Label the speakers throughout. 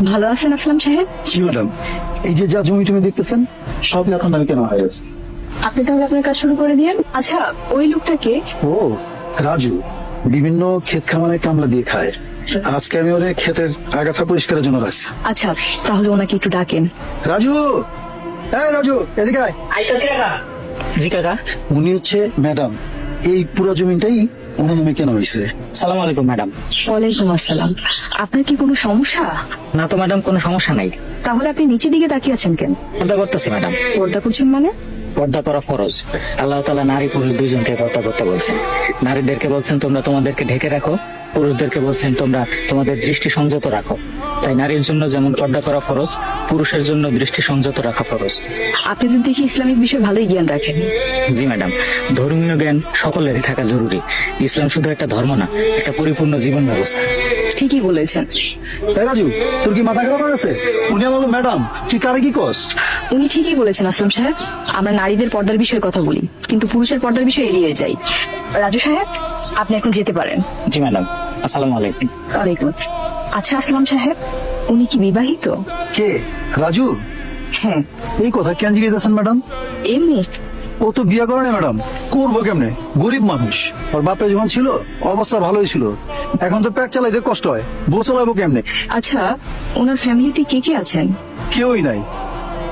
Speaker 1: ভালো আছেন আসলাম সাহেব?
Speaker 2: জি ম্যাডাম, এই যে যা জমি টমি দেখতেছেন সবই এখন আমি কেনা হয়ে গেছে।
Speaker 1: আপনি তাহলে আপনার কাজ শুরু করে দিয়েন। আচ্ছা, ওই লোকটাকে?
Speaker 2: ও রাজু, বিভিন্ন ক্ষেত খামারে কামলা দিয়ে খায়। আজকে আমি ওরে ক্ষেতের আগাছা পরিষ্কারের জন্য রাখছি।
Speaker 1: আচ্ছা, তাহলে ওনাকে একটু ডাকেন।
Speaker 2: রাজু, হ্যাঁ রাজু, এদিকে আয়।
Speaker 3: জি কাকা।
Speaker 2: উনি হচ্ছে ম্যাডাম, এই পুরো জমিটাই ওনার নামে কেনা হয়েছে।
Speaker 3: সালাম আলাইকুম ম্যাডাম।
Speaker 1: ওয়ালাইকুম আসসালাম। আপনার কি কোনো সমস্যা?
Speaker 3: না তো ম্যাডাম, কোনো সমস্যা নাই।
Speaker 1: তাহলে আপনি নিচের দিকে তাকিয়ে আছেন কেন?
Speaker 3: পর্দা করতেছি ম্যাডাম।
Speaker 1: পর্দা করছেন মানে?
Speaker 3: পর্দা করা ফরজ। আল্লাহ তাআলা নারী পুরুষ দুইজনকে পর্দা করতে বলছেন। নারীদেরকে বলছেন তোমরা তোমাদেরকে ঢেকে রাখো, পুরুষদেরকে বলছেন তোমরা তোমাদের দৃষ্টি সংযত রাখো। তাই নারীর জন্য যেমন পর্দা করা ফরজ, পুরুষের জন্য দৃষ্টি সংযত রাখা ফরজ।
Speaker 1: আপনি তো দেখি ইসলামিক বিষয়ে ভালোই জ্ঞান রাখেন।
Speaker 3: জি ম্যাডাম, ধর্মীয় জ্ঞান সকলেরই থাকা জরুরি। ইসলাম শুধু একটা ধর্ম না, একটা পরিপূর্ণ জীবন ব্যবস্থা।
Speaker 1: ঠিকই বলেছেন।
Speaker 2: এই রাজু, তোর কি মাথা খারাপ হয়ে গেছে? উনি আমাকে ম্যাডাম, তুই কারে কি কস?
Speaker 1: উনি ঠিকই বলেছেন আসলাম সাহেব। আমরা নারীদের পর্দার বিষয়ে কথা বলি, কিন্তু পুরুষের পর্দার বিষয়ে এড়িয়ে যাই। রাজু সাহেব, আপনি এখন যেতে পারেন।
Speaker 3: জি ম্যাডাম, আসসালামু আলাইকুম।
Speaker 1: ওয়ালাইকুম আসসালাম। আচ্ছা আসলাম সাহেব, উনি কি বিবাহিত?
Speaker 2: কে? রাজু?
Speaker 1: হ্যাঁ।
Speaker 2: এই কথা কেন জিজ্ঞেসেন ম্যাডাম?
Speaker 1: এমনি?
Speaker 2: ও তো বিয়ে করে না ম্যাডাম, করবো কেমনে? গরিব মানুষ। ওর বাপে যখন ছিল অবস্থা ভালোই ছিল, এখন তো পেট চালাইতে কষ্ট হয়, বউ চালাবো কেমনে?
Speaker 1: আচ্ছা, ওনার ফ্যামিলিতে কে কে আছেন?
Speaker 2: কেউই নাই।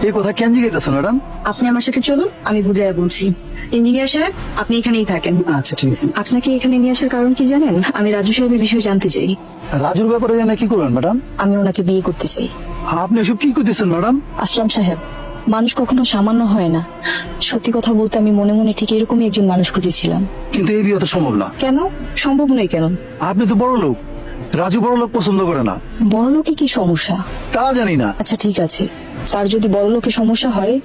Speaker 2: এই কথা কেন জিজ্ঞেসেন ম্যাডাম?
Speaker 1: আপনি আমার সাথে চলুন, আমি বুঝাইয়া বলছি। ইঞ্জিনিয়ার সাহেব, আপনি এখানেই থাকেন।
Speaker 2: আচ্ছা ঠিক আছে।
Speaker 1: আপনাকে এখানে নিয়ে আসার কারণ কি জানেন? আমি রাজু সাহেবের বিষয়ে জানতে চাই।
Speaker 2: রাজুর ব্যাপারে জানে কি করবেন ম্যাডাম?
Speaker 1: আমি ওনাকে বিয়ে করতে চাই।
Speaker 2: আপনি এসব কি করতেছেন ম্যাডাম?
Speaker 1: আসলাম সাহেব, মানুষ কখনো সামান্য হয় না। সত্যি কথা বলতে আমি মনে মনে ঠিক এরকমই একজন মানুষ খুঁজেছিলাম।
Speaker 2: কিন্তু এই বিয়ে তো সম্ভব না।
Speaker 1: কেন সম্ভব নয়? কেন?
Speaker 2: আপনি তো বড় লোক, রাজু বড় লোক পছন্দ করে না।
Speaker 1: বড় লোকে কি সমস্যা?
Speaker 2: তা জানি না।
Speaker 1: আচ্ছা ঠিক আছে, তার যদি বড় লোকে সমস্যা হয়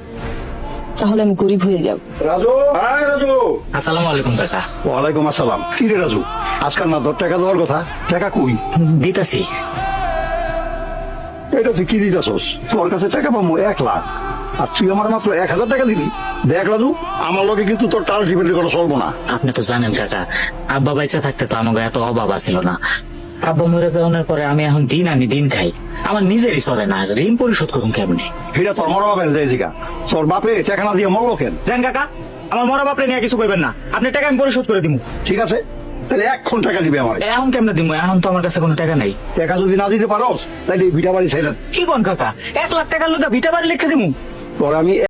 Speaker 1: তাহলে আমি গরিব হয়ে যাব।
Speaker 2: রাজু, হ্যাঁ রাজু।
Speaker 3: আসসালামু আলাইকুম কাকা।
Speaker 2: ওয়ালাইকুম আসসালাম। কি রে রাজু, আজকাল না তোর টাকা দেওয়ার কথা, টাকা কই?
Speaker 3: দিতাছি।
Speaker 2: এটা তুই কি দিতেছস? তোর কাছে টাকা পাবো 1,00,000, আর তুই আমার মাত্র 1,000 টাকা দিবি? দেখ রাজু, আমার লোকে কিন্তু তোর টাল টিপেটি করে চলবো না।
Speaker 3: আপনি তো জানেন কাকা, আব্বা বাইচা থাকতে তো আমাকে এত অভাব ছিল না। আব্বা মরে যাওয়ার পরে আমি এখন দিন আনি দিন খাই, আমার নিজেরই চলে না। ঋণ পরিশোধ করুন কেমনে?
Speaker 2: এটা তোর মরা বাপের জায়গা। তোর বাপে টাকা না দিয়ে মরলো কেন?
Speaker 3: দেন কাকা, আমার মরা বাপরে নিয়ে কিছু করবেন না। আপনি টাকা আমি পরিশোধ করে দিব।
Speaker 2: ঠিক আছে, তাহলে 1 টাকা দিবে আমার।
Speaker 3: এখন কেমনে দিব? এখন তো আমার কাছে কোনো টাকা নাই।
Speaker 2: টাকা যদি না দিতে পারোস তাহলে এই ভিটা বাড়ি ছেড়ে দে।
Speaker 3: কি কোন কাকা, 1,00,000 টাকার লোক ভিটা বাড়ি লিখে দিব?
Speaker 2: তোর আমি